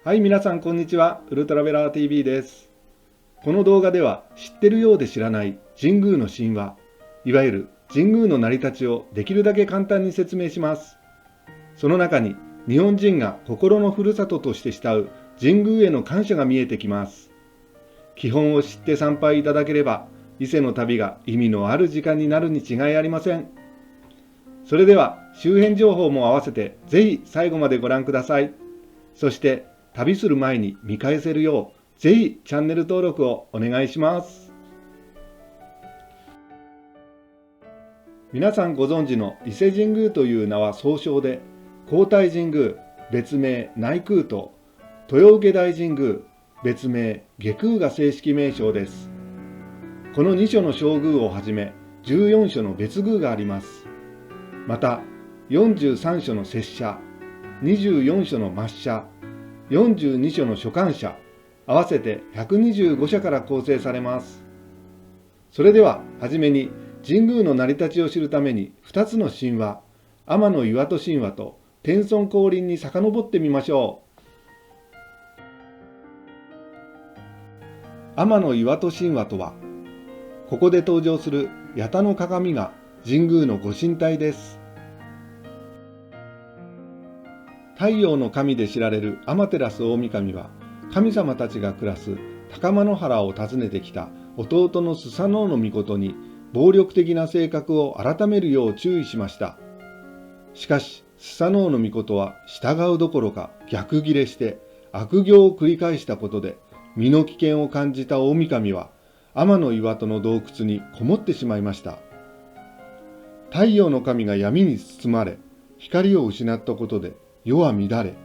はい、皆さんこんにちは。ウルトラベラー TV です。この動画では知ってるようで知らない神宮の神話、いわゆる神宮の成り立ちをできるだけ簡単に説明します。その中に日本人が心のふるさととして慕う神宮への感謝が見えてきます。基本を知って参拝いただければ、伊勢の旅が意味のある時間になるに違いありません。それでは周辺情報も合わせてぜひ最後までご覧ください。そして旅する前に見返せるよう、ぜひチャンネル登録をお願いします。皆さんご存知の伊勢神宮という名は総称で、皇大神宮、別名内宮と豊受大神宮、別名外宮が正式名称です。この2所の正宮をはじめ14所の別宮があります。また43所の摂社、24所の末社、42所の所管社、合わせて125社から構成されます。それでははじめに神宮の成り立ちを知るために2つの神話、天岩戸神話と天孫降臨に遡ってみましょう。天岩戸神話とは、ここで登場する八田の鏡が神宮のご神体です。太陽の神で知られる天照大神は、神様たちが暮らす高間原を訪ねてきた弟のスサノオノミコトに暴力的な性格を改めるよう注意しました。しかしスサノオノミコトは従うどころか逆ギレして悪行を繰り返したことで、身の危険を感じた大神は天岩戸の洞窟にこもってしまいました。太陽の神が闇に包まれ、光を失ったことで世は乱れ、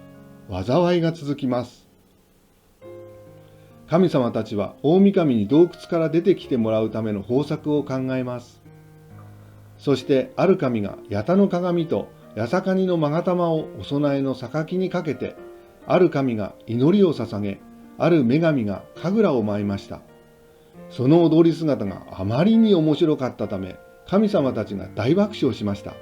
災いが続きます。神様たちは大神に洞窟から出てきてもらうための方策を考えます。そしてある神が八田の鏡と八坂の勾玉をお供えの榊にかけて、ある神が祈りを捧げ、ある女神が神楽を舞いました。その踊り姿があまりに面白かったため、神様たちが大爆笑しました。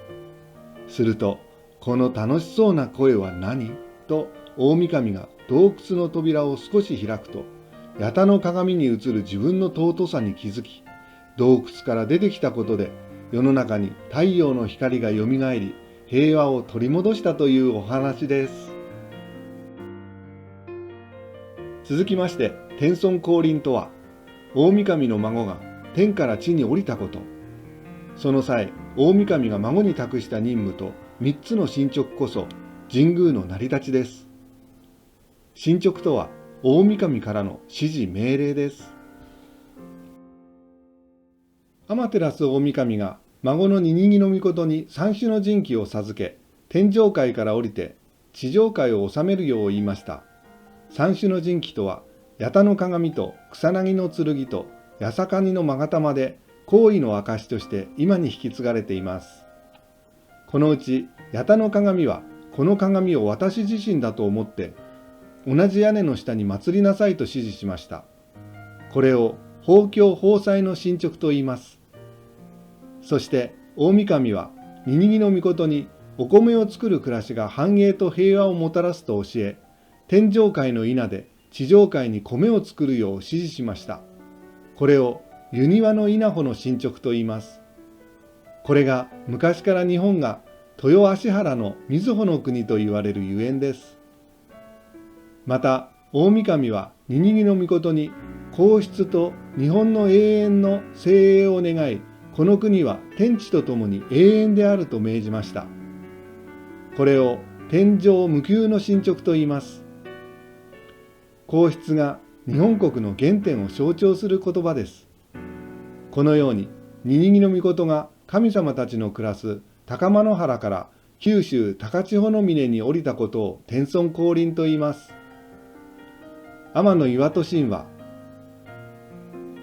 すると、この楽しそうな声は何と大神が洞窟の扉を少し開くと、八田の鏡に映る自分の尊さに気づき、洞窟から出てきたことで世の中に太陽の光がよみがえり、平和を取り戻したというお話です。続きまして、天孫降臨とは、大神の孫が天から地に降りたこと。その際、大神が孫に託した任務と3つの進捗こそ神宮の成り立ちです。進捗とは大神からの指示命令です。天照大神が孫のニニギノミコトに三種の神器を授け、天上界から降りて地上界を治めるよう言いました。三種の神器とは、八田の鏡と草薙の剣と八坂の勾玉で、皇位の証として今に引き継がれています。このうち八田の鏡は、この鏡を私自身だと思って同じ屋根の下に祀りなさいと指示しました。これを豊教豊祭の進捗と言います。そして大神はニニギノミコトにお米を作る暮らしが繁栄と平和をもたらすと教え、天上界の稲で地上界に米を作るよう指示しました。これを湯庭の稲穂の進捗と言います。これが昔から日本が豊芦原の瑞穂の国と言われるゆえんです。また大神はニニギノミコトに皇室と日本の永遠の精鋭を願い、この国は天地とともに永遠であると命じました。これを天上無窮の進捗と言います。皇室が日本国の原点を象徴する言葉です。このようにニニギノミコトが神様たちの暮らす高間原から九州高千穂峰に降りたことを天孫降臨と言います。天岩戸神話。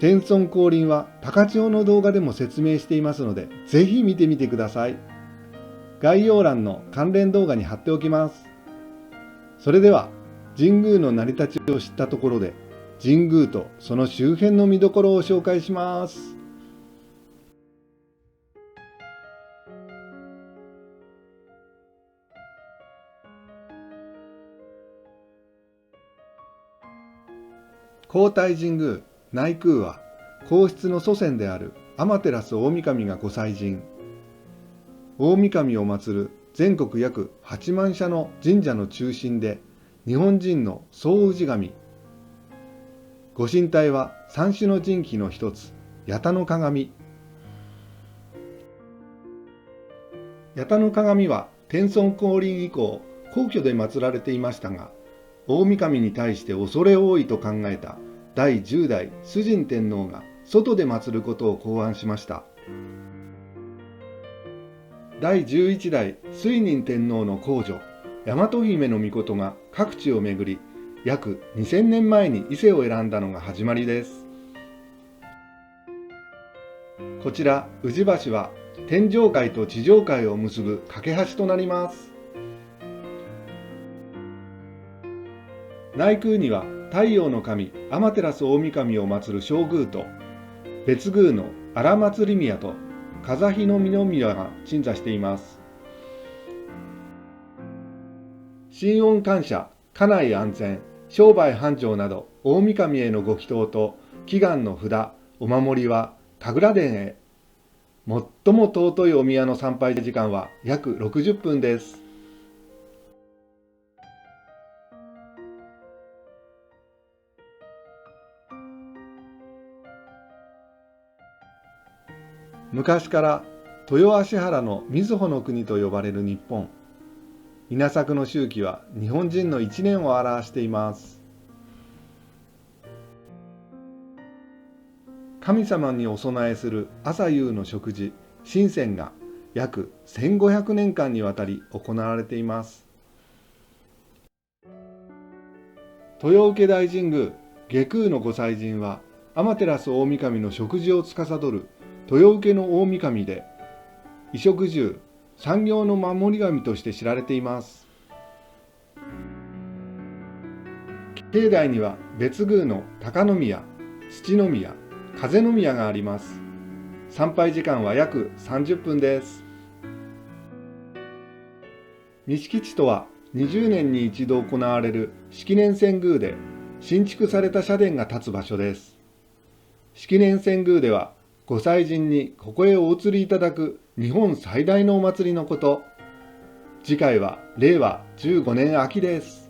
天孫降臨は高千穂の動画でも説明していますので、ぜひ見てみてください。概要欄の関連動画に貼っておきます。それでは神宮の成り立ちを知ったところで、神宮とその周辺の見どころを紹介します。皇太神宮内宮は皇室の祖先である天照大神がご祭神。大神を祀る全国約8万社の神社の中心で、日本人の総氏神。ご神体は三種の神器の一つ、八田の鏡。八田の鏡は天孫降臨以降、皇居で祀られていましたが、大神に対して恐れ多いと考えた第10代崇神天皇が外で祀ることを考案しました。第11代崇寧天皇の皇女、大和姫の命が各地を巡り、約2000年前に伊勢を選んだのが始まりです。こちら宇治橋は天上界と地上界を結ぶ架け橋となります。内宮には太陽の神天照大神を祀る正宮と、別宮の荒祭宮と風日の御宮が鎮座しています。心音感謝、家内安全、商売繁盛など大神へのご祈祷と祈願の札、お守りは神楽殿へ。最も尊いお宮の参拝時間は約60分です。昔から豊芦原の瑞穂の国と呼ばれる日本。稲作の周期は日本人の1年を表しています。神様にお供えする朝夕の食事、神仙が約1500年間にわたり行われています。豊受大神宮外宮のご祭神は天照大神の食事を司る豊受の大神で、衣食住、産業の守り神として知られています。境内には別宮の鷹宮、土宮、風宮があります。参拝時間は約30分です。錦地とは20年に一度行われる式年遷宮で、新築された社殿が建つ場所です。式年遷宮ではご祭神にここへお移りいただく日本最大のお祭りのこと。次回は令和15年秋です。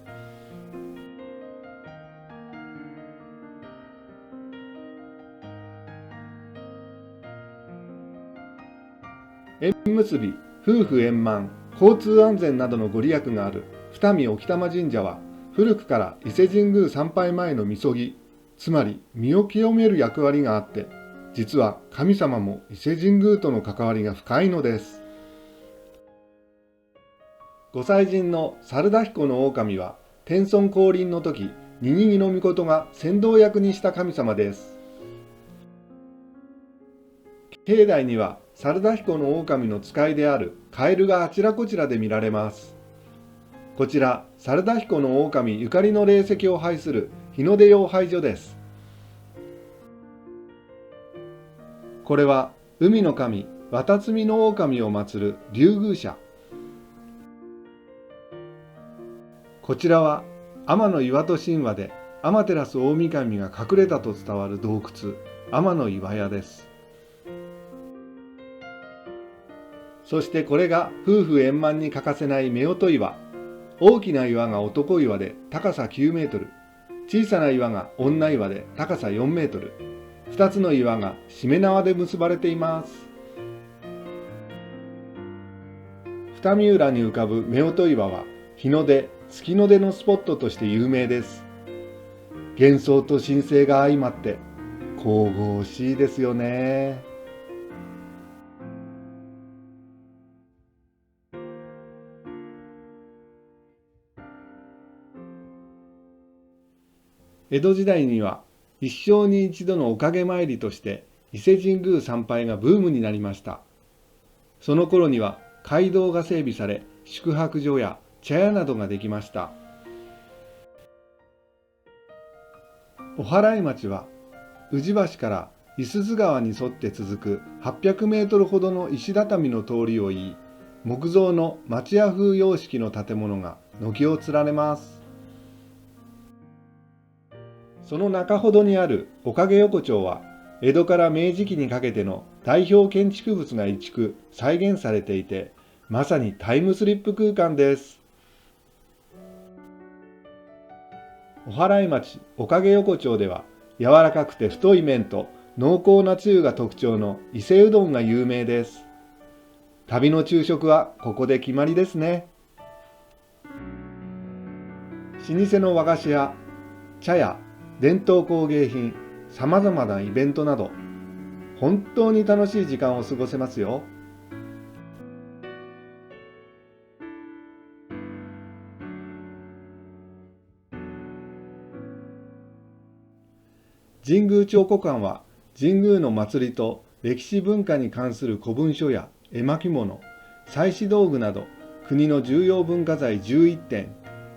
縁結び、夫婦円満、交通安全などのご利益がある二見沖玉神社は、古くから伊勢神宮参拝前のみそぎ、つまり身を清める役割があって、実は神様も伊勢神宮との関わりが深いのです。ご祭神の猿田彦の狼は、天孫降臨の時、ニニギノミコトが先導役にした神様です。境内には猿田彦の狼の使いであるカエルがあちらこちらで見られます。こちら、猿田彦の狼ゆかりの霊石を拝する日の出養拝所です。これは海の神、渡積の狼を祀る龍宮社。こちらは天岩戸神話で天照大神が隠れたと伝わる洞窟、天岩屋です。そしてこれが夫婦円満に欠かせない夫婦岩。大きな岩が男岩で高さ9メートル、小さな岩が女岩で高さ4メートル。2つの岩がしめ縄で結ばれています。二見浦に浮かぶ夫婦岩は日の出、月の出のスポットとして有名です。幻想と神聖が相まって神々しいですよね。江戸時代には一生に一度のおかげ参りとして伊勢神宮参拝がブームになりました。その頃には街道が整備され、宿泊所や茶屋などができました。お祓町は宇治橋から五十鈴川に沿って続く800メートルほどの石畳の通りを言い、木造の町屋風様式の建物が軒を連ねます。その中ほどにあるおかげ横丁は、江戸から明治期にかけての代表建築物が移築、再現されていて、まさにタイムスリップ空間です。お祓い町おかげ横丁では、柔らかくて太い麺と濃厚なつゆが特徴の伊勢うどんが有名です。旅の昼食はここで決まりですね。老舗の和菓子屋、茶屋、伝統工芸品、さまざまなイベントなど、本当に楽しい時間を過ごせますよ。神宮彫刻館は、神宮の祭りと歴史文化に関する古文書や絵巻物、祭祀道具など、国の重要文化財11点、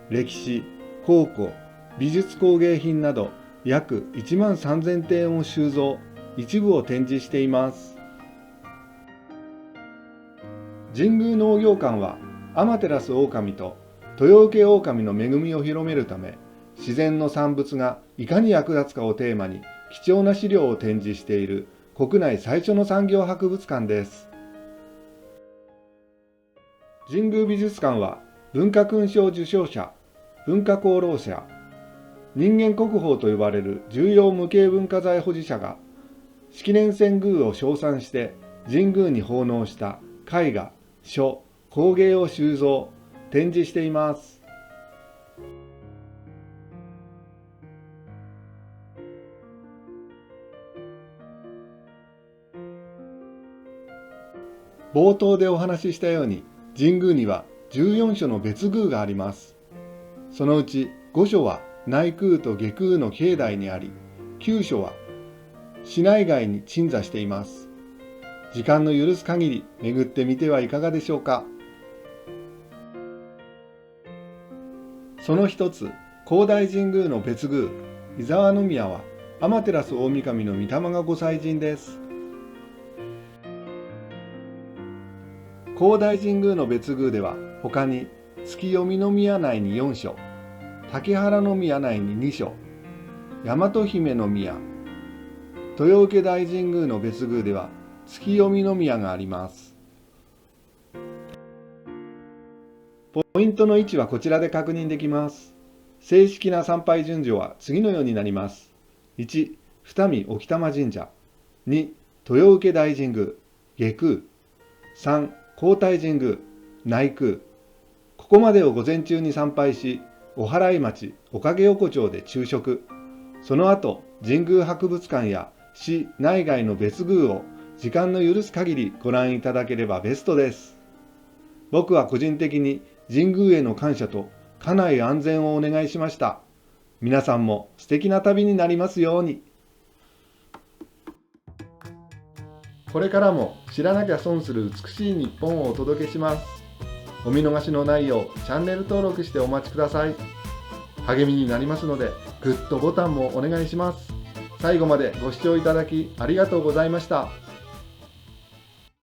歴史、考古、美術工芸品など約1万3000点を収蔵、一部を展示しています。神宮農業館は、天照大神と豊受大神の恵みを広めるため、自然の産物がいかに役立つかをテーマに貴重な資料を展示している国内最初の産業博物館です。神宮美術館は、文化勲章受章者、文化功労者、人間国宝と呼ばれる重要無形文化財保持者が、式年遷宮を称賛して神宮に奉納した絵画、書、工芸を収蔵、展示しています。冒頭でお話ししたように、神宮には14所の別宮があります。そのうち5所は内宮と外宮の境内にあり、9所は市内外に鎮座しています。時間の許す限り巡ってみてはいかがでしょうか。その一つ、高大神宮の別宮、伊沢宮は天照大神の御霊がご祭神です。高大神宮の別宮では、他に月読宮内に4所、竹原宮内に2所、大和姫宮、豊受大神宮の別宮では月読宮があります。ポイントの位置はこちらで確認できます。正式な参拝順序は次のようになります。1、二見沖玉神社。2、豊受大神宮、外宮。3、高大神宮、内宮。ここまでを午前中に参拝し、お祓い町おかげ横丁で昼食。その後、神宮博物館や市内外の別宮を時間の許す限りご覧いただければベストです。僕は個人的に神宮への感謝と家内安全をお願いしました。皆さんも素敵な旅になりますように。これからも知らなきゃ損する美しい日本をお届けします。お見逃しのないようチャンネル登録してお待ちください。励みになりますので、グッドボタンもお願いします。最後までご視聴いただきありがとうございました。